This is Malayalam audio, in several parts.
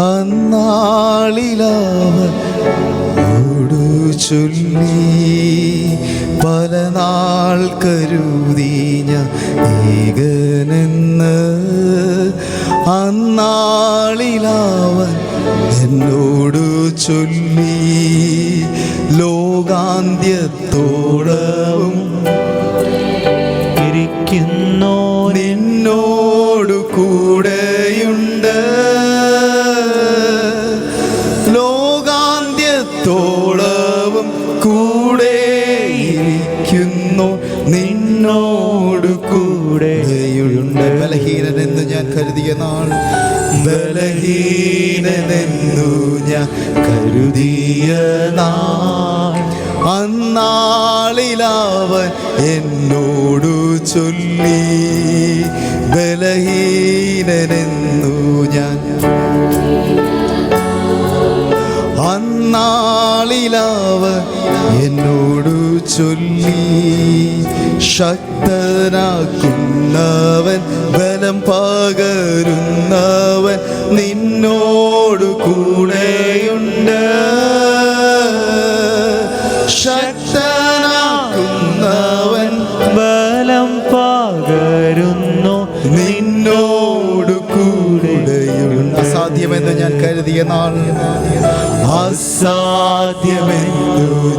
അന്നാളിലാവോടു ചൊല്ലി പല നാൾ കരുതി ഞാൻ ഏകനെന്ന്. അന്നാളിലാവൻ എന്നോടു ചൊല്ലി ലോകാന്ത്യത്തോളവും ഇരിക്കുന്നോ നിന്നോടു കൂടെയുണ്ട്. ലോകാന്ത്യത്തോളവും കൂടെയിരിക്കുന്നു, നിന്നോടു കൂടെയുണ്ട്. ബലഹീനനെന്നു ഞാൻ കരുതിയ നാൾ, ബലഹീനനെന്നു ഞാൻ കരുതിയ നാൾ, അന്നാളിലവൻ എന്നോടു ചൊല്ലി ബലഹീനനെന്നു ഞാൻ. അന്നാളിലവൻ എന്നോടു ചൊല്ലി ശക്തനാക്കുന്നവൻ ബലം പകരുന്നവൻ നിന്നോടു കൂടെയുണ്ട്. ശക്തനാക്കുന്നവൻ ബലം പകരുന്നു നിന്നോടു കൂടെയുണ്ട്. അസാധ്യമെന്ന് ഞാൻ കരുതിയ നാൾ, അസാധ്യമെന്നു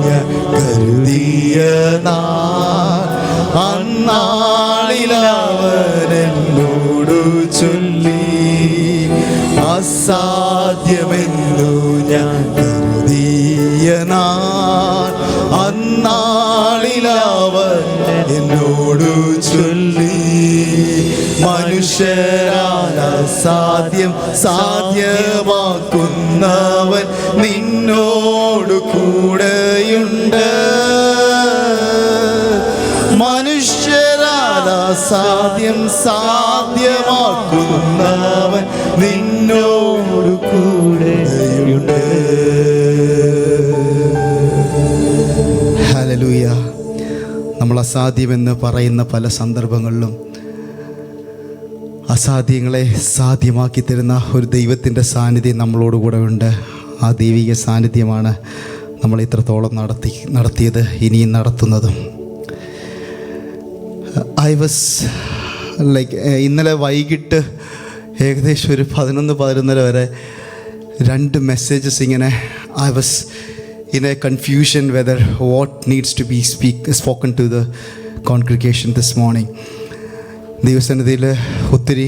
ഞാൻ കരുതിയ നാൾ, അന്നാളിലവൻ എന്നോടു ചൊല്ലി അസാധ്യമെന്നു ഞാൻ കരുതിയ നാൾ, അന്നാളിലവൻ എന്നോടു ചൊല്ലി മനുഷ്യരാൽ അസാധ്യം സാധ്യമാക്കുന്നവൻ നിന്നോടു കൂടെയുണ്ട്. മനുഷ്യരാൽ അസാധ്യം സാധ്യമാക്കുന്നവൻ നിന്നോടു കൂടെയുണ്ട്. ഹല്ലേലൂയ. നമ്മൾ അസാധ്യമെന്ന് പറയുന്ന പല സന്ദർഭങ്ങളിലും അസാധ്യങ്ങളെ സാധ്യമാക്കി തരുന്ന ഒരു ദൈവത്തിൻ്റെ സാന്നിധ്യം നമ്മളോടുകൂടെ ഉണ്ട്. ആ ദൈവിക സാന്നിധ്യമാണ് നമ്മൾ ഇത്രത്തോളം നടത്തിയത്, ഇനിയും നടത്തുന്നതും. ഇന്നലെ വൈകിട്ട് ഏകദേശം ഒരു 11 വരെ 2 മെസ്സേജസ് ഇങ്ങനെ I was in a confusion whether what needs to be spoken to the congregation this morning. ദൈവസന്നിധിയിൽ ഒത്തിരി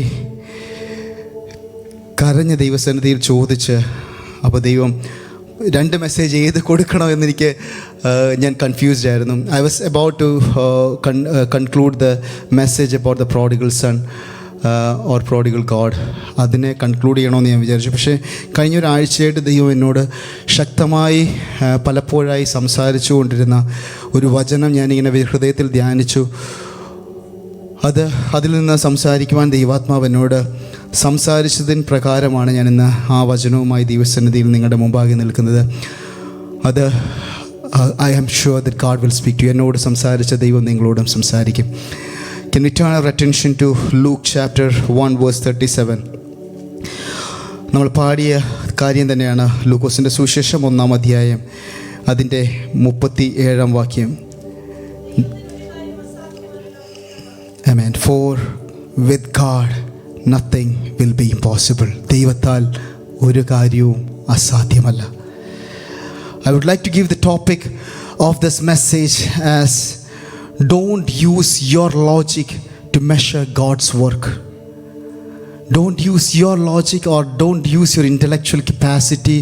കരഞ്ഞ ദൈവസന്നിധിയിൽ ചോദിച്ച്, അപ്പോൾ ദൈവം 2 മെസ്സേജ് ഏത് കൊടുക്കണമെന്നെനിക്ക് ഞാൻ കൺഫ്യൂസ്ഡ് ആയിരുന്നു. I was about to conclude the message about the prodigal son or prodigal God. അതിനെ കൺക്ലൂഡ് ചെയ്യണമെന്ന് ഞാൻ വിചാരിച്ചു. പക്ഷേ കഴിഞ്ഞൊരാഴ്ചയായിട്ട് ദൈവം എന്നോട് ശക്തമായി പലപ്പോഴായി സംസാരിച്ചു കൊണ്ടിരുന്ന ഒരു വചനം ഞാനിങ്ങനെ ഹൃദയത്തിൽ ധ്യാനിച്ചു. അതിൽ നിന്ന് സംസാരിക്കുവാൻ ദൈവാത്മാവ് എന്നോട് സംസാരിച്ചതിന് പ്രകാരമാണ് ഞാനിന്ന് ആ വചനവുമായി ദൈവസന്നിധിയിൽ നിങ്ങളുടെ മുമ്പാകെ നിൽക്കുന്നത്. അത് I am sure that God will speak to. എന്നോട് സംസാരിച്ച ദൈവം നിങ്ങളോടും സംസാരിക്കും. Can we turn our attention to Luke chapter 1 verse 37? നമ്മൾ പാടിയ കാര്യം തന്നെയാണ് ലൂക്കോസിൻ്റെ സുവിശേഷം 1-ാം അധ്യായം അതിൻ്റെ 37-ാം വാക്യം. Amen. For with God nothing will be impossible. ദൈവത്താൽ ഒരു കാര്യവും അസാധ്യമല്ല. I would like to give the topic of this message as don't use your logic to measure God's work. Don't use your logic or don't use your intellectual capacity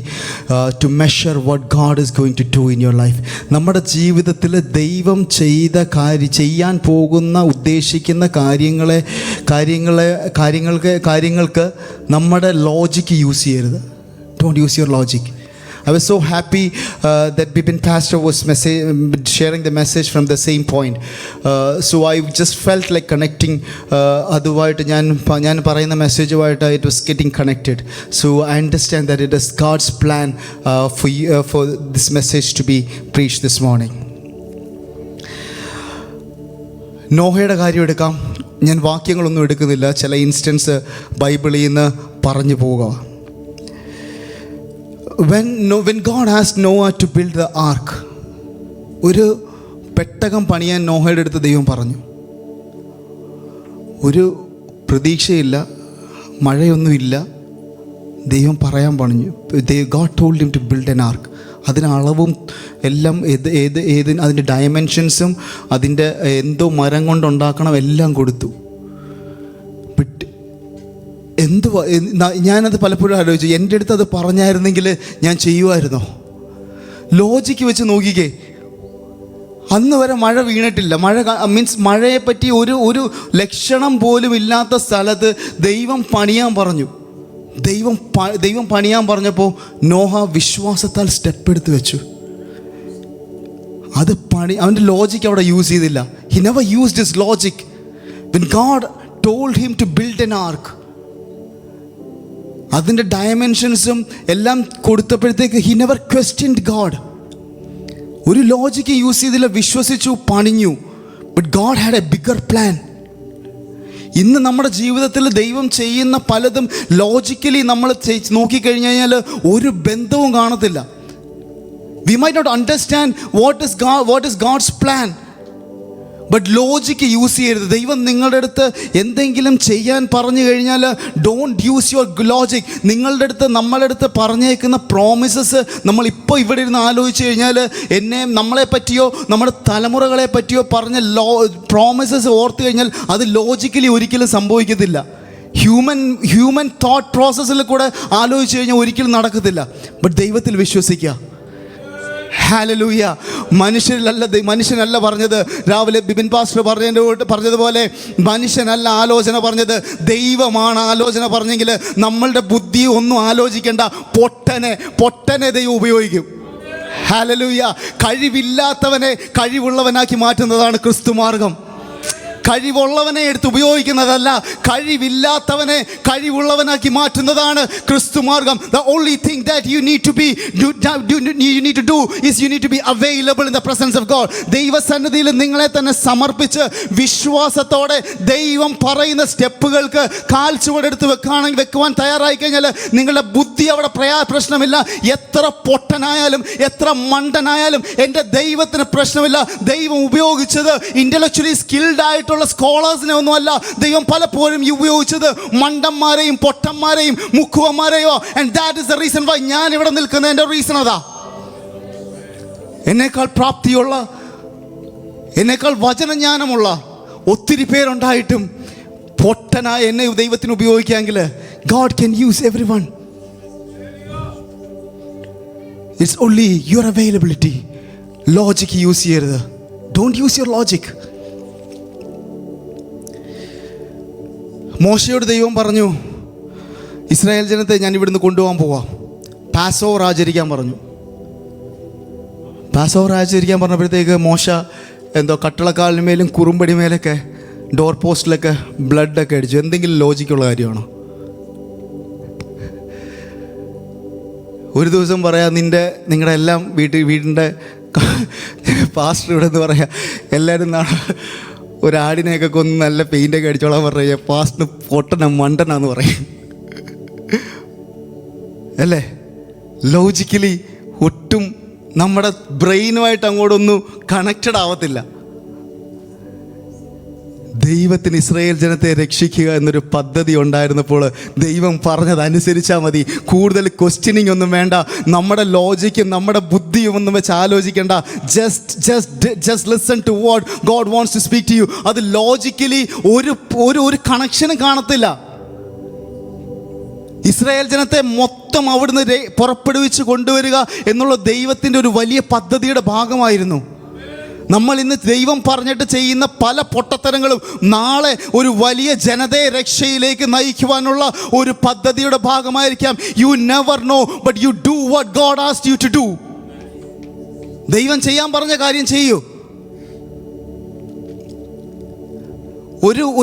to measure what God is going to do in your life. നമ്മുടെ ജീവിതത്തിൽ ദൈവം ചെയ്യാൻ പോകുന്ന ഉദ്ദേശിക്കുന്ന കാര്യങ്ങൾക്ക് നമ്മുടെ ലോജിക്ക് യൂസ് ചെയ്യരുത്. Don't use your logic. I was so happy that Bipin Pastor was sharing the message from the same point. So I just felt like connecting അതുമായിട്ട് ഞാൻ പറയുന്ന മെസ്സേജുമായിട്ട് it was getting connected. So I understand that it is God's plan for this message to be preached this morning. നോഹയുടെ കാര്യം എടുക്കാം. ഞാൻ വാക്യങ്ങളൊന്നും എടുക്കുന്നില്ല. ചില ഇൻസ്റ്റൻസ് ബൈബിളിൽ നിന്ന് പറഞ്ഞു പോവുക. When God asked Noah to build the ark, ഒരു പെട്ടകം പണിയാൻ നോഹയുടെ അടുത്ത് ദൈവം പറഞ്ഞു. ഒരു പ്രതീക്ഷയില്ല, മഴയൊന്നുമില്ല, ദൈവം പറയാൻ പറഞ്ഞു. God told him to build an ark. അതിന് അളവും എല്ലാം അതിൻ്റെ ഡയമെൻഷൻസും അതിൻ്റെ എന്തോ മരം കൊണ്ടുണ്ടാക്കണം എല്ലാം കൊടുത്തു. ഞാനത് പലപ്പോഴും ആലോചിച്ചു, എൻ്റെ അടുത്ത് അത് പറഞ്ഞായിരുന്നെങ്കിൽ ഞാൻ ചെയ്യുമായിരുന്നോ? ലോജിക്ക് വെച്ച് നോക്കിക്കേ, അന്ന് വരെ മഴ വീണിട്ടില്ല. മഴയെപ്പറ്റി ഒരു ലക്ഷണം പോലും ഇല്ലാത്ത സ്ഥലത്ത് ദൈവം പണിയാൻ പറഞ്ഞു. ദൈവം പണിയാൻ പറഞ്ഞപ്പോൾ നോഹ വിശ്വാസത്താൽ സ്റ്റെപ്പ് എടുത്ത് വെച്ചു. അത് അവൻ്റെ ലോജിക്ക് അവിടെ യൂസ് ചെയ്തില്ല. He never used his logic. When God told him to build an ark, അതിൻ്റെ ഡയമെൻഷൻസും എല്ലാം കൊടുത്തപ്പോഴത്തേക്ക് ഹി നെവർ ക്വസ്റ്റ്യൻഡ് ഗോഡ്. ഒരു ലോജിക്ക് യൂസ് ചെയ്തില്ല, വിശ്വസിച്ചു, പണിഞ്ഞു. But God had a bigger plan. ഇന്ന് നമ്മുടെ ജീവിതത്തിൽ ദൈവം ചെയ്യുന്ന പലതും ലോജിക്കലി നമ്മൾ നോക്കിക്കഴിഞ്ഞു കഴിഞ്ഞാൽ ഒരു ബന്ധവും കാണത്തില്ല. We might not understand what is God's plan. But logic use ചെയ്യരുത്. ദൈവം നിങ്ങളുടെ അടുത്ത് എന്തെങ്കിലും ചെയ്യാൻ പറഞ്ഞു കഴിഞ്ഞാൽ ഡോണ്ട് യൂസ് യുവർ ലോജിക്. നിങ്ങളുടെ അടുത്ത് നമ്മളുടെ അടുത്ത് പറഞ്ഞേക്കുന്ന പ്രോമിസസ് നമ്മളിപ്പോൾ ഇവിടെ ഇരുന്ന് ആലോചിച്ച് കഴിഞ്ഞാൽ നമ്മളെ പറ്റിയോ നമ്മുടെ തലമുറകളെ പറ്റിയോ പറഞ്ഞ പ്രോമിസസ് ഓർത്ത് കഴിഞ്ഞാൽ അത് ലോജിക്കലി ഒരിക്കലും സംഭവിക്കത്തില്ല. ഹ്യൂമൻ തോട്ട് പ്രോസസ്സിൽ കൂടെ ആലോചിച്ച് കഴിഞ്ഞാൽ ഒരിക്കലും നടക്കത്തില്ല. ബട്ട് ദൈവത്തിൽ വിശ്വസിക്കുക. ഹല്ലേലൂയ. മനുഷ്യനല്ല പറഞ്ഞത്. രാവിലെ ബിബിൻ പാസ്റ്റർ പറഞ്ഞതുപോലെ മനുഷ്യനല്ല ആലോചന പറഞ്ഞത്, ദൈവമാണ് ആലോചന പറഞ്ഞെങ്കിൽ നമ്മളുടെ ബുദ്ധി ഒന്നും ആലോചിക്കേണ്ട, പൊട്ടനെ ദൈവം ഉപയോഗിക്കും. ഹല്ലേലൂയ. കഴിവില്ലാത്തവനെ കഴിവുള്ളവനാക്കി മാറ്റുന്നതാണ് ക്രിസ്തുമാർഗം. കഴിവുള്ളവനെ എടുത്ത് ഉപയോഗിക്കുന്നതല്ല, കഴിവില്ലാത്തവനെ കഴിവുള്ളവനാക്കി മാറ്റുന്നതാണ് ക്രിസ്തുമാർഗം. The only thing that you need to do is you need to be available in the presence of God. ദൈവസന്നിധിയിൽ നിങ്ങളെ തന്നെ സമർപ്പിച്ച് വിശ്വാസത്തോടെ ദൈവം പറയുന്ന സ്റ്റെപ്പുകൾക്ക് കാൽ ചുവടെടുത്ത് വെക്കുവാൻ തയ്യാറായി കഴിഞ്ഞാൽ നിങ്ങളുടെ ബുദ്ധി അവിടെ പ്രശ്നമില്ല. എത്ര പൊട്ടനായാലും എത്ര മണ്ടനായാലും എൻ്റെ ദൈവത്തിന് പ്രശ്നമില്ല. ദൈവം ഉപയോഗിച്ചത് ഇന്റലക്ച്വലി സ്കിൽഡ് ആയിട്ടുള്ള സ്കോളേഴ്സിനെ ഒന്നുമല്ല. ദൈവം പലപ്പോഴും ഉപയോഗിച്ചത് മണ്ടന്മാരെയും പൊട്ടന്മാരെയും മുക്കുവന്മാരെയോ. And that is the reason why ഞാൻ ഇവിടെ നിൽക്കുന്നതിൻ്റെ റീസൺ അതാ. എന്നേക്കാൾ പ്രാപ്തിയുള്ള, എന്നേക്കാൾ വചനജ്ഞാനമുള്ള ഒത്തിരി പേരുണ്ടായിട്ടും പൊട്ടനായ എന്നെ ദൈവത്തിന് ഉപയോഗിക്കാമെങ്കിൽ God can use everyone. It's only your availability. Logic use ചെയ്യരുത്. Don't use your logic. മോശയോട് ദൈവം പറഞ്ഞു, ഇസ്രായേൽ ജനത്തെ ഞാൻ ഇവിടുന്ന് കൊണ്ടുപോകാൻ പോവാം, പാസ് ഓവർ ആചരിക്കാൻ പറഞ്ഞു. പാസ് ഓവർ ആചരിക്കാൻ പറഞ്ഞപ്പോഴത്തേക്ക് മോശ എന്തോ കട്ടളക്കാലിന് മേലും കുറുമ്പടി മേലൊക്കെ ഡോർ പോസ്റ്റിലൊക്കെ ബ്ലഡൊക്കെ അടിച്ചു. എന്തെങ്കിലും ലോജിക്കുള്ള കാര്യമാണോ? ഒരു ദിവസം പറയാം, നിങ്ങളുടെ എല്ലാം വീടിൻ്റെ പാസ്റ്റർ ഇവിടെ നിന്ന് പറയാം, എല്ലാവരും ഒരാടിനെയൊക്കെ കൊന്ന് നല്ല പെയിൻ്റൊക്കെ അടിച്ചോളാൻ പറയുക, പാസ്റ്റിന് പൊട്ടന മണ്ടനാന്ന് പറയും അല്ലേ? ലോജിക്കലി ഒട്ടും നമ്മുടെ ബ്രെയിനുമായിട്ട് അങ്ങോട്ടൊന്നും കണക്റ്റഡ് ആവത്തില്ല. ദൈവത്തിന് ഇസ്രായേൽ ജനത്തെ രക്ഷിക്കുക എന്നൊരു പദ്ധതി ഉണ്ടായിരുന്നപ്പോൾ ദൈവം പറഞ്ഞതനുസരിച്ചാൽ മതി. കൂടുതൽ ക്വസ്റ്റ്യനിങ് ഒന്നും വേണ്ട. നമ്മുടെ ലോജിക്കും നമ്മുടെ ബുദ്ധിയും ഒന്നും വെച്ച് ആലോചിക്കേണ്ട. Just listen to what God wants to speak to you. അത് ലോജിക്കലി ഒരു കണക്ഷനും കാണത്തില്ല. ഇസ്രായേൽ ജനത്തെ മൊത്തം അവിടുന്ന് പുറപ്പെടുവിച്ച് കൊണ്ടുവരിക എന്നുള്ള ദൈവത്തിൻ്റെ ഒരു വലിയ പദ്ധതിയുടെ ഭാഗമായിരുന്നു. നമ്മൾ ഇന്ന് ദൈവം പറഞ്ഞിട്ട് ചെയ്യുന്ന പല പൊട്ടത്തരങ്ങളും നാളെ ഒരു വലിയ ജനതയെ രക്ഷയിലേക്ക് നയിക്കുവാനുള്ള ഒരു പദ്ധതിയുടെ ഭാഗമായിരിക്കാം. You never know, but you do what God asked you to do. ദൈവം ചെയ്യാൻ പറഞ്ഞ കാര്യം ചെയ്യൂ.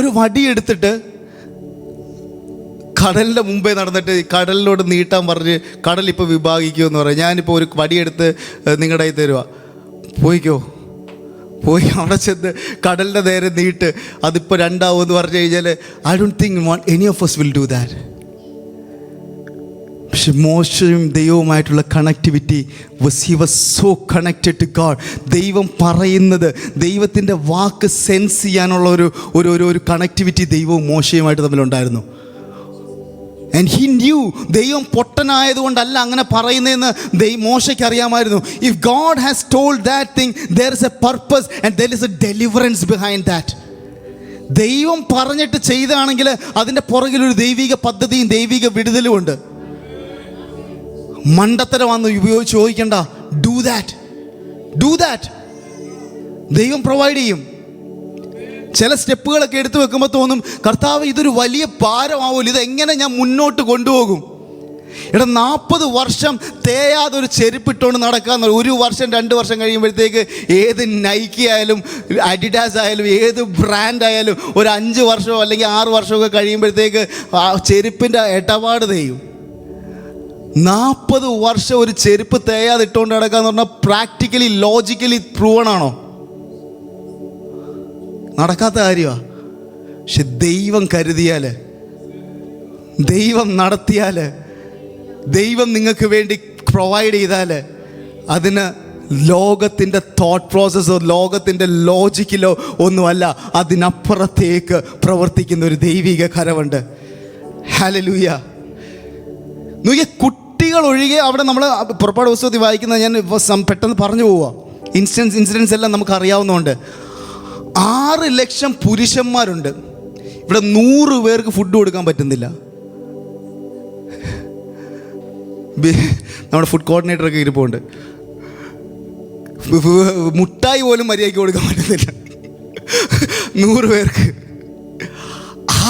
ഒരു വടിയെടുത്തിട്ട് കടലിൻ്റെ മുമ്പേ നടന്നിട്ട് കടലിനോട് നീട്ടാൻ പറഞ്ഞ് കടലിപ്പോൾ വിഭാഗിക്കുമെന്ന് പറയും. ഞാനിപ്പോൾ ഒരു വടിയെടുത്ത് നിങ്ങളുടെ കയ്യിൽ തരുക, പോയി അവിടെ ചെന്ന് കടലിൻ്റെ നേരെ നീട്ട്, അതിപ്പോൾ രണ്ടാവുമെന്ന് പറഞ്ഞു കഴിഞ്ഞാൽ I don't think any of us will do that. പക്ഷെ മോശയും ദൈവവുമായിട്ടുള്ള connectivity he was so connected to God. ദൈവം പറയുന്നത്, ദൈവത്തിൻ്റെ വാക്ക് സെൻസ് ചെയ്യാനുള്ള ഒരു കണക്ടിവിറ്റി ദൈവവും മോശയുമായിട്ട് തമ്മിലുണ്ടായിരുന്നു. ആൻഡ് ഹി ന്യൂ, ദൈവം പൊട്ടനായതുകൊണ്ടല്ല അങ്ങനെ പറയുന്നതെന്ന് മോശയ്ക്ക് അറിയാമായിരുന്നു. If God has told that thing, there is a purpose and there is a deliverance behind that. ദൈവം പറഞ്ഞിട്ട് ചെയ്താണെങ്കിൽ അതിൻ്റെ പുറകിലൊരു ദൈവിക പദ്ധതിയും ദൈവിക വിടുതലും ഉണ്ട്. മണ്ടത്തരം വന്ന് ഉപയോഗിച്ച് ചോദിക്കണ്ട. Do that. ദൈവം പ്രൊവൈഡ് ചെയ്യും. ചില സ്റ്റെപ്പുകളൊക്കെ എടുത്തു വെക്കുമ്പോൾ തോന്നും, കർത്താവ് ഇതൊരു വലിയ ഭാരമാവുമല്ലോ, ഇതെങ്ങനെ ഞാൻ മുന്നോട്ട് കൊണ്ടുപോകും? 40 വർഷം തേയാതെ ഒരു ചെരുപ്പിട്ടുകൊണ്ട് നടക്കാന്ന്, 1 വർഷം 2 വർഷം കഴിയുമ്പോഴത്തേക്ക് ഏത് നൈക്കി ആയാലും അഡിഡാസ് ആയാലും ഏത് ബ്രാൻഡ് ആയാലും ഒരു 5 വർഷമോ അല്ലെങ്കിൽ 6 വർഷമൊക്കെ കഴിയുമ്പോഴത്തേക്ക് ആ ചെരുപ്പിൻ്റെ ഇടപാട് തേയും. 40 വർഷം ഒരു ചെരുപ്പ് തേയാതെ ഇട്ടുകൊണ്ട് നടക്കാന്ന് പറഞ്ഞാൽ പ്രാക്ടിക്കലി ലോജിക്കലി പ്രൂവൺ ആണോ? നടക്കാത്ത കാര്യമാണ്. പക്ഷെ ദൈവം കരുതിയാൽ, ദൈവം നടത്തിയാൽ, ദൈവം നിങ്ങൾക്ക് വേണ്ടി പ്രൊവൈഡ് ചെയ്താൽ അതിന് ലോകത്തിൻ്റെ തോട്ട് പ്രോസസ്സോ ലോകത്തിൻ്റെ ലോജിക്കിലോ ഒന്നുമല്ല, അതിനപ്പുറത്തേക്ക് പ്രവർത്തിക്കുന്ന ഒരു ദൈവിക കരവുണ്ട്. ഹല്ലേലൂയ. നോക്കിയ കുട്ടികൾ ഒഴികെ അവിടെ നമ്മൾ പുറപ്പാട് പുസ്തകത്തിൽ വായിക്കുന്നത്, ഞാൻ പെട്ടെന്ന് പറഞ്ഞു പോവുക, ഇൻസിഡൻസ് എല്ലാം നമുക്ക് അറിയാവുന്നതുകൊണ്ട്. 6 ലക്ഷം പുരുഷന്മാരുണ്ട്. ഇവിടെ 100 പേർക്ക് ഫുഡ് കൊടുക്കാൻ പറ്റുന്നില്ല. നമ്മുടെ ഫുഡ് കോർഡിനേറ്ററൊക്കെ ഇരിപ്പുണ്ട്. മുട്ടായി പോലും മര്യാദയ്ക്ക് കൊടുക്കാൻ പറ്റുന്നില്ല 100 പേർക്ക്.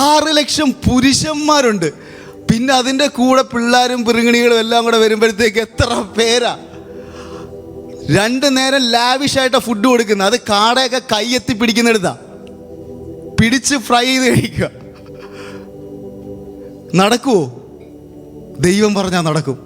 6 ലക്ഷം പുരുഷന്മാരുണ്ട്. പിന്നെ അതിൻ്റെ കൂടെ പിള്ളേരും പിറുങ്ങിണികളും എല്ലാം കൂടെ വരുമ്പോഴത്തേക്ക് എത്ര പേരാ? 2 നേരം ലാവിഷായിട്ടാണ് ഫുഡ് കൊടുക്കുന്നത്. അത് കാടയൊക്കെ കൈയെത്തി പിടിക്കുന്നെടുത്താ പിടിച്ച് ഫ്രൈ ചെയ്ത് കഴിക്കുക. നടക്കുമോ? ദൈവം പറഞ്ഞാൽ നടക്കും.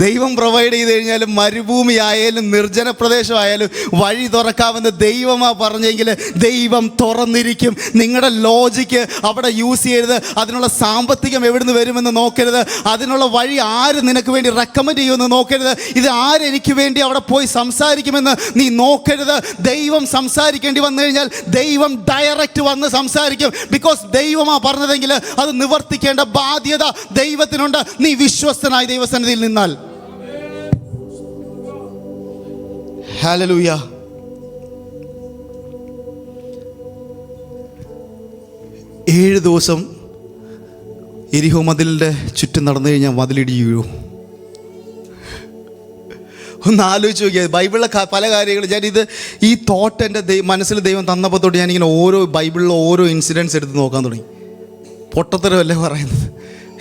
ദൈവം പ്രൊവൈഡ് ചെയ്ത് കഴിഞ്ഞാൽ മരുഭൂമി ആയാലും നിർജ്ജന പ്രദേശമായാലും വഴി തുറക്കാമെന്ന് ദൈവമാ പറഞ്ഞെങ്കിൽ ദൈവം തുറന്നിരിക്കും. നിങ്ങളുടെ ലോജിക്ക് അവിടെ യൂസ് ചെയ്യരുത്. അതിനുള്ള സാമ്പത്തികം എവിടുന്ന് വരുമെന്ന് നോക്കരുത്. അതിനുള്ള വഴി ആര് നിനക്ക് വേണ്ടി റെക്കമെൻഡ് ചെയ്യുമെന്ന് നോക്കരുത്. ഇത് ആരെനിക്ക് വേണ്ടി അവിടെ പോയി സംസാരിക്കുമെന്ന് നീ നോക്കരുത്. ദൈവം സംസാരിക്കേണ്ടി വന്നു കഴിഞ്ഞാൽ ദൈവം ഡയറക്റ്റ് വന്ന് സംസാരിക്കും. ബിക്കോസ് ദൈവമാ പറഞ്ഞതെങ്കിൽ അത് നിവർത്തിക്കേണ്ട ബാധ്യത ദൈവത്തിനുണ്ട്. നീ വിശ്വസ്തനായി ദൈവസന്നിധിയിൽ നിന്നാൽ. ഹല്ലേലൂയ. ഏഴ് ദിവസം എരിഹോ മതിലിൻ്റെ ചുറ്റും നടന്നു കഴിഞ്ഞാൽ മതിലിടി വീഴും. ഒന്ന് ആലോചിച്ച് നോക്കിയാൽ ബൈബിളിലെ പല കാര്യങ്ങളും ഞാനിത് ഈ തോട്ട് എൻ്റെ മനസ്സിൽ ദൈവം തന്നപ്പോൾ തൊട്ട് ഞാനിങ്ങനെ ബൈബിളിലെ ഓരോ ഇൻസിഡൻസ് എടുത്ത് നോക്കാൻ തുടങ്ങി. പൊട്ടത്തരമല്ലേ പറയുന്നത്?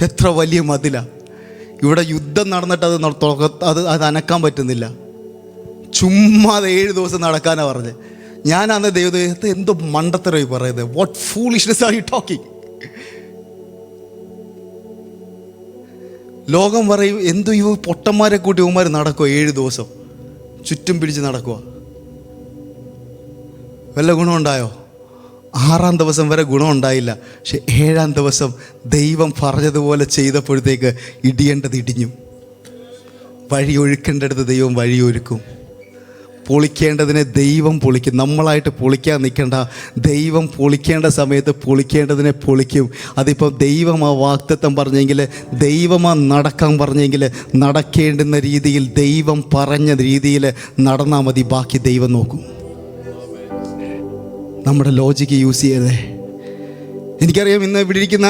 എത്ര വലിയ മതിലാണ്. ഇവിടെ യുദ്ധം നടന്നിട്ട് അത് അനക്കാൻ പറ്റുന്നില്ല. ചുമ്മാ 7 ദിവസം നടക്കാനാണ് പറഞ്ഞത്. ഞാനന്ന് ദൈവത്തെ എന്തോ മണ്ടത്തരമായി പറയുന്നത്. What foolishness are you talking? ലോകം പറയും എന്തോ ഇവ പൊട്ടന്മാരെ കൂട്ടി ഇവന്മാർ നടക്കുക 7 ദിവസം ചുറ്റും പിടിച്ച് നടക്കുക. വല്ല ഗുണമുണ്ടായോ? 6-ാം ദിവസം വരെ ഗുണമുണ്ടായില്ല. പക്ഷെ 7-ാം ദിവസം ദൈവം പറഞ്ഞതുപോലെ ചെയ്തപ്പോഴത്തേക്ക് ഇടിയേണ്ടത് ഇടിഞ്ഞു. വഴി ഒഴുക്കേണ്ടടുത്ത് ദൈവം വഴിയൊരുക്കും. പൊളിക്കേണ്ടതിനെ ദൈവം പൊളിക്കും. നമ്മളായിട്ട് പൊളിക്കാൻ നിൽക്കേണ്ട. ദൈവം പൊളിക്കേണ്ട സമയത്ത് പൊളിക്കേണ്ടതിനെ പൊളിക്കും. അതിപ്പോൾ ദൈവം ആ വാഗ്ദത്തം പറഞ്ഞെങ്കിൽ, ദൈവം ആ നടക്കാൻ പറഞ്ഞെങ്കിൽ നടക്കേണ്ടുന്ന രീതിയിൽ ദൈവം പറഞ്ഞ രീതിയിൽ നടന്നാൽ മതി. ബാക്കി ദൈവം നോക്കും. നമ്മുടെ ലോജിക്ക് യൂസ് ചെയ്യരുതേ. എനിക്കറിയാം ഇന്ന് ഇവിടെ ഇരിക്കുന്ന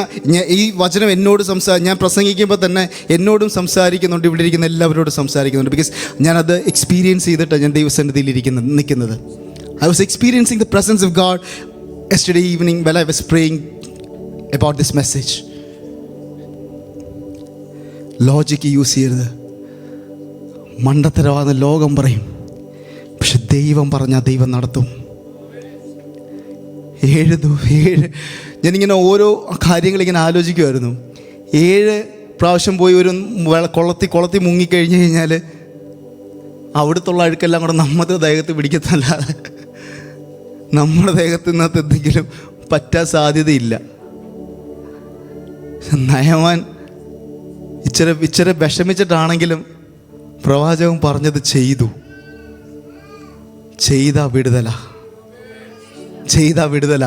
ഈ വചനം എന്നോട് ഞാൻ പ്രസംഗിക്കുമ്പോൾ തന്നെ എന്നോടും സംസാരിക്കുന്നുണ്ട്, ഇവിടെ ഇരിക്കുന്ന എല്ലാവരോടും സംസാരിക്കുന്നുണ്ട്. ബിക്കോസ് ഞാനത് എക്സ്പീരിയൻസ് ചെയ്തിട്ടാണ് ഞാൻ ദൈവസന്നിധിയിൽ നിൽക്കുന്നത്. I was experiencing the presence of God yesterday evening when I was praying about this message. Logic use ചെയ്യരുത്. മണ്ടത്തരവാദം ലോകം പറയും, പക്ഷെ ദൈവം പറഞ്ഞാൽ ദൈവം നടത്തും. 7 ഞാനിങ്ങനെ ഓരോ കാര്യങ്ങളിങ്ങനെ ആലോചിക്കുമായിരുന്നു. 7 പ്രാവശ്യം പോയി ഒരു കുളത്തി മുങ്ങിക്കഴിഞ്ഞ് കഴിഞ്ഞാൽ അവിടുത്തുള്ള അഴുക്കെല്ലാം കൂടെ നമ്മുടെ ദേഹത്ത് പിടിക്കത്തല്ലാതെ നമ്മുടെ ദേഹത്ത് നിന്നകത്ത് എന്തെങ്കിലും പറ്റാൻ സാധ്യതയില്ല. നയമാൻ ഇച്ചിരി വിഷമിച്ചിട്ടാണെങ്കിലും പ്രവാചകൻ പറഞ്ഞത് ചെയ്തു. ചെയ്താ വിടുതല.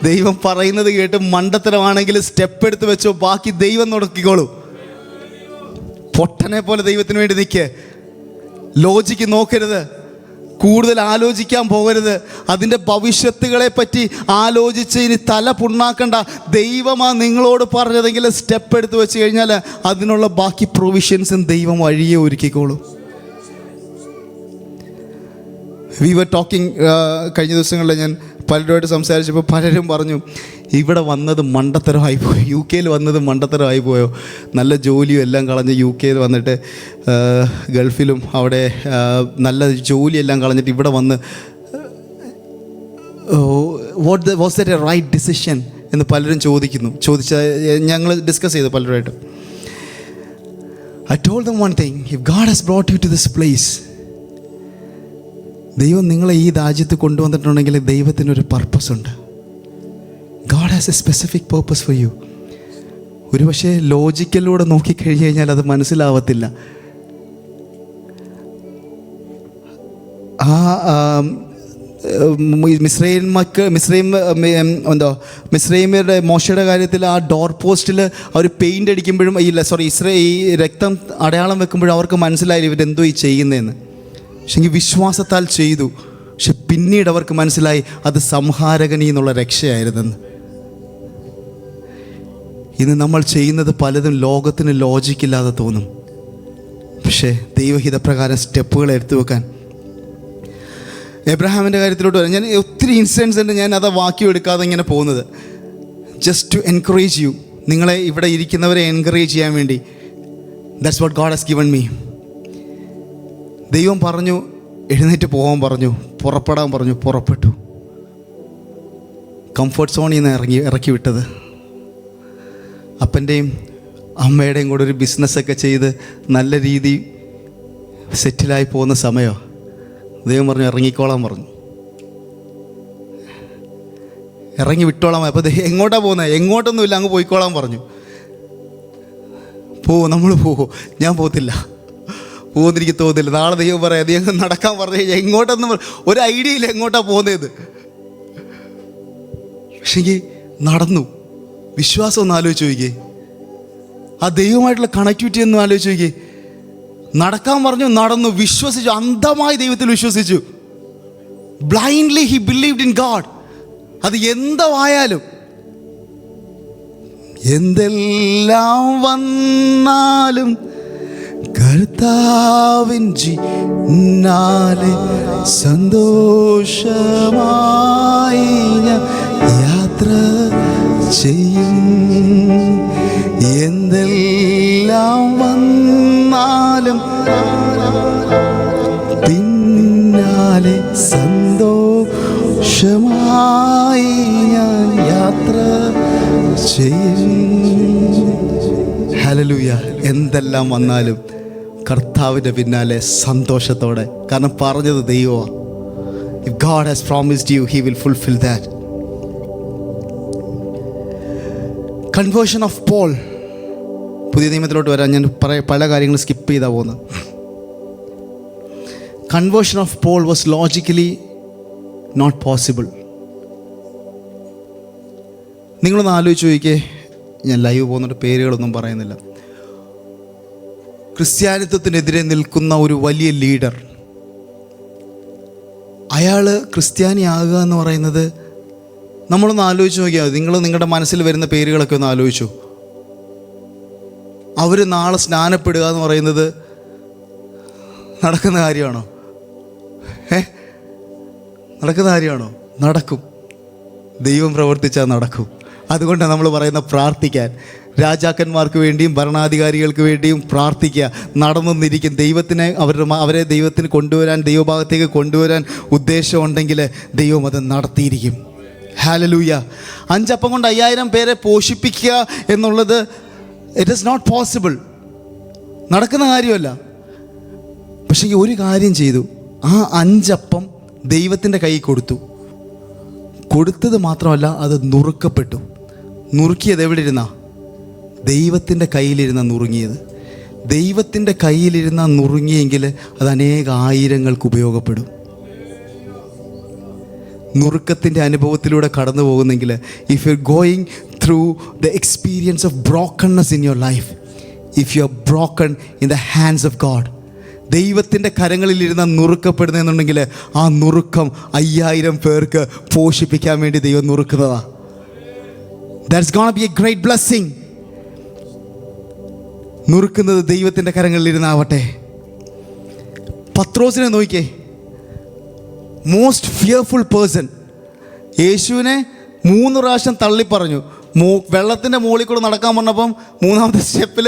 ദൈവം പറയുന്നത് കേട്ട് മണ്ടത്തരമാണെങ്കിൽ സ്റ്റെപ്പ് എടുത്ത് വെച്ചോ, ബാക്കി ദൈവം നോക്കിക്കോളൂ. പൊട്ടനെ പോലെ ദൈവത്തിന് വേണ്ടി നിൽക്ക്. ലോജിക്ക് നോക്കരുത്, കൂടുതൽ ആലോചിക്കാൻ പോകരുത്. അതിൻ്റെ ഭവിഷ്യത്തുകളെ പറ്റി ആലോചിച്ച് ഇനി തല പുണ്ണാക്കണ്ട. ദൈവമാ നിങ്ങളോട് പറഞ്ഞതെങ്കിൽ സ്റ്റെപ്പ് എടുത്ത് വെച്ച് കഴിഞ്ഞാൽ അതിനുള്ള ബാക്കി പ്രൊവിഷൻസും ദൈവം വഴിയെ ഒരുക്കിക്കോളും. വി വർ ടോക്കിംഗ് കഴിഞ്ഞ ദിവസങ്ങളിൽ ഞാൻ പലരുമായിട്ട് സംസാരിച്ചപ്പോൾ പലരും പറഞ്ഞു, ഇവിടെ വന്നത് മണ്ടത്തരമായി പോയോ, യു കെയിൽ വന്നത് മണ്ടത്തരമായി പോയോ. നല്ല ജോലിയും എല്ലാം കളഞ്ഞ് യു കെയിൽ വന്നിട്ട് ഗൾഫിലും അവിടെ നല്ല ജോലിയെല്ലാം കളഞ്ഞിട്ട് ഇവിടെ വന്ന് was that a right decision എന്ന് പലരും ഞങ്ങൾ ഡിസ്കസ് ചെയ്തു പലരുമായിട്ട്. I told them one thing, if God has brought you to this place, ദൈവം നിങ്ങളെ ഈ രാജ്യത്ത് കൊണ്ടുവന്നിട്ടുണ്ടെങ്കിൽ ദൈവത്തിനൊരു പർപ്പസ് ഉണ്ട്. God has a specific purpose for you. ഒരു പക്ഷേ ലോജിക്കലിലൂടെ നോക്കിക്കഴിഞ്ഞ് കഴിഞ്ഞാൽ അത് മനസ്സിലാവത്തില്ല. മിസ്രൈമിയുടെ മോശയുടെ കാര്യത്തിൽ ആ ഡോർ പോസ്റ്റിൽ അവർ പെയിൻ്റ് അടിക്കുമ്പോഴും ഈ രക്തം അടയാളം വെക്കുമ്പോഴും അവർക്ക് മനസ്സിലായില്ല ഇവരെന്തോ ഈ ചെയ്യുന്നതെന്ന്. പക്ഷെ വിശ്വാസത്താൽ ചെയ്തു. പക്ഷെ പിന്നീട് അവർക്ക് മനസ്സിലായി അത് സംഹാരകനിൽ നിന്നുള്ള രക്ഷയായിരുന്നെന്ന്. ഇന്ന് നമ്മൾ ചെയ്യുന്നത് പലതും ലോകത്തിന് ലോജിക്കില്ലാതെ തോന്നും. പക്ഷേ ദൈവഹിതപ്രകാരം സ്റ്റെപ്പുകൾ എടുത്തു വെക്കാൻ എബ്രഹാമിൻ്റെ കാര്യത്തിലോട്ട് വരാം. ഞാൻ ഒത്തിരി ഇൻസിഡൻസ് ഉണ്ട്, ഞാൻ അത് വാക്യം എടുക്കാതെ ഇങ്ങനെ പോകുന്നത്. ജസ്റ്റ് ടു എൻകറേജ് യു, നിങ്ങളെ ഇവിടെ ഇരിക്കുന്നവരെ എൻകറേജ് ചെയ്യാൻ വേണ്ടി. That's what God has given me. ദൈവം പറഞ്ഞു എഴുന്നേറ്റ് പോകാൻ പറഞ്ഞു, പുറപ്പെടാൻ പറഞ്ഞു, പുറപ്പെട്ടു. കംഫർട്ട് സോണിൽ നിന്ന് ഇറക്കി വിട്ടത്. അപ്പൻ്റെയും അമ്മയുടെയും കൂടെ ഒരു ബിസിനസ്സൊക്കെ ചെയ്ത് നല്ല രീതി സെറ്റിലായി പോകുന്ന സമയമോ ദൈവം പറഞ്ഞു ഇറങ്ങിക്കോളാൻ പറഞ്ഞു, ഇറങ്ങി വിട്ടോളാം. അപ്പോൾ എങ്ങോട്ടാണ് പോകുന്നത്? എങ്ങോട്ടൊന്നുമില്ല, അങ്ങ് പോയിക്കോളാൻ പറഞ്ഞു. നമ്മൾ പോവോ? ഞാൻ പോകത്തില്ല, പോകുമെന്ന് എനിക്ക് തോന്നുന്നില്ല. നാളെ ദൈവം പറയാം ദൈവം നടക്കാൻ പറഞ്ഞു കഴിഞ്ഞാൽ എങ്ങോട്ടൊന്നും ഒരു ഐഡിയ ഇല്ല എങ്ങോട്ടാണ് പോകുന്നത്. പക്ഷെങ്കിൽ നടന്നു. വിശ്വാസം ഒന്ന് ആലോചിച്ച് നോക്കിയേ, ആ ദൈവമായിട്ടുള്ള കണക്ടിവിറ്റി ഒന്ന് ആലോചിച്ച് നോക്കിയേ. നടക്കാൻ പറഞ്ഞു, നടന്നു, വിശ്വസിച്ചു, അന്ധമായി ദൈവത്തിൽ വിശ്വസിച്ചു. Blindly he believed in God. അത് എന്തായാലും എന്തെല്ലാം വന്നാലും കർത്താവിൻ ജിന്നാലെ സന്തോഷമായി ഞാൻ യാത്ര ചെയ്യും. എന്തെല്ലാം വന്നാലും പിന്നാലെ സന്തോഷമായി ഞാൻ യാത്ര ചെയ്യും. ഹല്ലേലൂയ. എന്തെല്ലാം വന്നാലും കർത്താവിൻ്റെ പിന്നാലെ സന്തോഷത്തോടെ, കാരണം പറഞ്ഞത് ദൈവമാണ്. If God has promised you, He will fulfill that. Conversion of Paul. പുതിയ നിയമത്തിലോട്ട് വരാൻ ഞാൻ പല കാര്യങ്ങളും സ്കിപ്പ് ചെയ്താൽ പോകുന്നത്. Conversion of Paul was logically not possible. നിങ്ങളൊന്ന് ആലോചിച്ച് നോക്കിക്കേ. ഞാൻ ലൈവ് പോകുന്നുണ്ട്, പേരുകളൊന്നും പറയുന്നില്ല. ക്രിസ്ത്യാനിത്വത്തിനെതിരെ നിൽക്കുന്ന ഒരു വലിയ ലീഡർ, അയാൾ ക്രിസ്ത്യാനിയാകുക എന്ന് പറയുന്നത്, നമ്മളൊന്ന് ആലോചിച്ച് നോക്കിയാൽ നിങ്ങൾ നിങ്ങളുടെ മനസ്സിൽ വരുന്ന പേരുകളൊക്കെ ഒന്ന് ആലോചിച്ചു. അവർ നാളെ സ്നാനപ്പെടുക എന്ന് പറയുന്നത് നടക്കുന്ന കാര്യമാണോ? നടക്കുന്ന കാര്യമാണോ? നടക്കും. ദൈവം പ്രവർത്തിച്ചാൽ നടക്കും. അതുകൊണ്ടാണ് നമ്മൾ പറയുന്ന പ്രാർത്ഥിക്കാൻ. രാജാക്കന്മാർക്ക് വേണ്ടിയും ഭരണാധികാരികൾക്ക് വേണ്ടിയും പ്രാർത്ഥിക്കുക. നടന്നിരിക്കും. ദൈവത്തിനെ അവരെ ദൈവത്തിന് കൊണ്ടുവരാൻ, ദൈവഭാഗത്തേക്ക് കൊണ്ടുവരാൻ ഉദ്ദേശമുണ്ടെങ്കിൽ ദൈവം അത് നടത്തിയിരിക്കും. ഹല്ലേലൂയ. 5 അപ്പം കൊണ്ട് 5000 പേരെ പോഷിപ്പിക്കുക എന്നുള്ളത് ഇറ്റ് ഈസ് നോട്ട് പോസിബിൾ. നടക്കുന്ന കാര്യമല്ല. പക്ഷേ ഒരു കാര്യം ചെയ്തു. ആ 5 അപ്പം ദൈവത്തിൻ്റെ കൈ കൊടുത്തത് മാത്രമല്ല, അത് നുറുക്കപ്പെട്ടു. നുറുക്കിയത് എവിടെ ഇരുന്നാ? ദൈവത്തിൻ്റെ കയ്യിലിരുന്ന നുറുങ്ങിയത്. ദൈവത്തിൻ്റെ കയ്യിലിരുന്ന നുറുങ്ങിയെങ്കിൽ അത് ആയിരങ്ങൾക്ക് ഉപയോഗപ്പെടും. നുറുക്കത്തിൻ്റെ അനുഭവത്തിലൂടെ കടന്നു പോകുന്നെങ്കിൽ, if you are going through the experience of brokenness in your life, if you are broken in the hands of God, ദൈവത്തിൻ്റെ കരങ്ങളിലിരുന്ന നുറുക്കപ്പെടുന്നെന്നുണ്ടെങ്കിൽ ആ നുറുക്കം 5000 പേർക്ക് പോഷിപ്പിക്കാൻ വേണ്ടി ദൈവം നുറുക്കുന്നതാണ്. That's gonna be a great blessing. നുറുക്കുന്നത് ദൈവത്തിൻ്റെ കരങ്ങളിലിരുന്നാവട്ടെ. പത്രോസിനെ നോക്കിക്കേ, മോസ്റ്റ് ഫിയർഫുൾ പേഴ്സൺ. യേശുവിനെ 3 പ്രാവശ്യം തള്ളിപ്പറഞ്ഞു. വെള്ളത്തിൻ്റെ മുകളിൽ കൂടെ നടക്കാൻ പറഞ്ഞപ്പം 3ാമത്തെ സ്റ്റെപ്പിൽ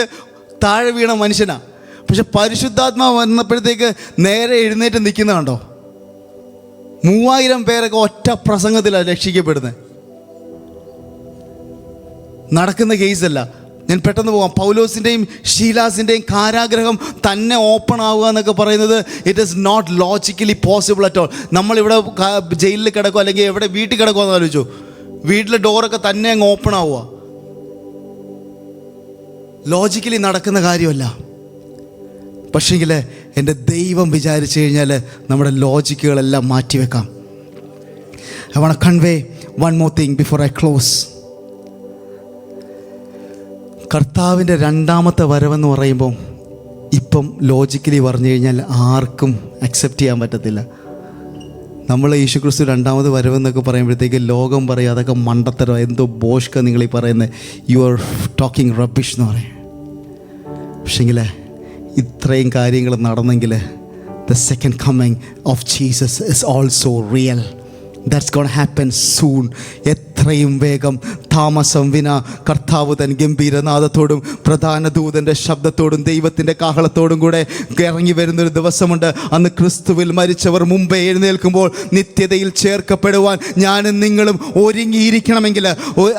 താഴെ വീണ മനുഷ്യനാണ്. പക്ഷെ പരിശുദ്ധാത്മാവ് വന്നപ്പോഴത്തേക്ക് നേരെ എഴുന്നേറ്റ് നിൽക്കുന്ന കണ്ടോ? 3000 പേരൊക്കെ ഒറ്റ പ്രസംഗത്തിലാണ് രക്ഷിക്കപ്പെടുന്നത്. നടക്കുന്ന കേസല്ല. ഞാൻ പെട്ടെന്ന് പോകാം. പൗലോസിൻ്റെയും ഷീലാസിൻ്റെയും കാരാഗ്രഹം തന്നെ ഓപ്പൺ ആവുക എന്നൊക്കെ പറയുന്നത് it is not logically possible at all. നമ്മളിവിടെ ജയിലിൽ കിടക്കുക അല്ലെങ്കിൽ എവിടെ വീട്ടിൽ കിടക്കുക എന്ന് ആലോചിച്ചു. വീട്ടിലെ ഡോറൊക്കെ തന്നെ അങ്ങ് ഓപ്പൺ ആവുക. ലോജിക്കലി നടക്കുന്ന കാര്യമല്ല. പക്ഷേങ്കിൽ എൻ്റെ ദൈവം വിചാരിച്ചു കഴിഞ്ഞാൽ നമ്മുടെ ലോജിക്കുകളെല്ലാം മാറ്റിവെക്കാം. I want to convey one more thing before I close. കർത്താവിൻ്റെ 2ാമത്തെ വരവെന്ന് പറയുമ്പം ഇപ്പം ലോജിക്കലി പറഞ്ഞു കഴിഞ്ഞാൽ ആർക്കും അക്സെപ്റ്റ് ചെയ്യാൻ പറ്റത്തില്ല. നമ്മൾ യേശുക്രിസ്തു 2ാമത് വരവെന്നൊക്കെ പറയുമ്പോഴത്തേക്ക് ലോകം പറയും അതൊക്കെ മണ്ടത്തരം, എന്തോ ബോഷ്ക നിങ്ങളീ പറയുന്നത്, യു ആർ ടോക്കിംഗ് റബ്ബിഷ് എന്ന് പറയും. പക്ഷേങ്കിൽ ഇത്രയും കാര്യങ്ങൾ നടന്നെങ്കിൽ the second coming of Jesus is also real. That's gonna happen soon. എത്രയും വേഗം താമസം വിന കർത്താവ് തൻ ഗംഭീരനാദത്തോടും പ്രധാന ദൂതൻ്റെ ശബ്ദത്തോടും ദൈവത്തിൻ്റെ കാഹളത്തോടും കൂടെ ഇറങ്ങി വരുന്നൊരു ദിവസമുണ്ട്. അന്ന് ക്രിസ്തുവിൽ മരിച്ചവർ മുമ്പേ എഴുന്നേൽക്കുമ്പോൾ നിത്യതയിൽ ചേർക്കപ്പെടുവാൻ ഞാനും നിങ്ങളും ഒരുങ്ങിയിരിക്കണമെങ്കിൽ,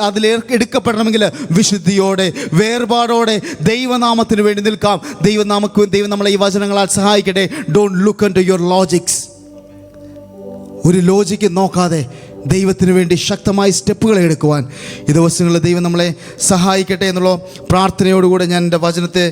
അതിലെടുക്കപ്പെടണമെങ്കിൽ വിശുദ്ധിയോടെ വേർപാടോടെ ദൈവനാമത്തിന് വേണ്ടി നിൽക്കാം. ദൈവം നമ്മളെ ഈ വചനങ്ങളാൽ സഹായിക്കട്ടെ. Don't look into your Logix. ഒരു ലോജിക്ക് നോക്കാതെ ദൈവത്തിന് വേണ്ടി ശക്തമായ സ്റ്റെപ്പുകൾ എടുക്കുവാൻ ഈ ദിവസങ്ങളിൽ ദൈവം നമ്മളെ സഹായിക്കട്ടെ എന്നുള്ള പ്രാർത്ഥനയോടുകൂടെ ഞാൻ എൻ്റെ വചനത്തെ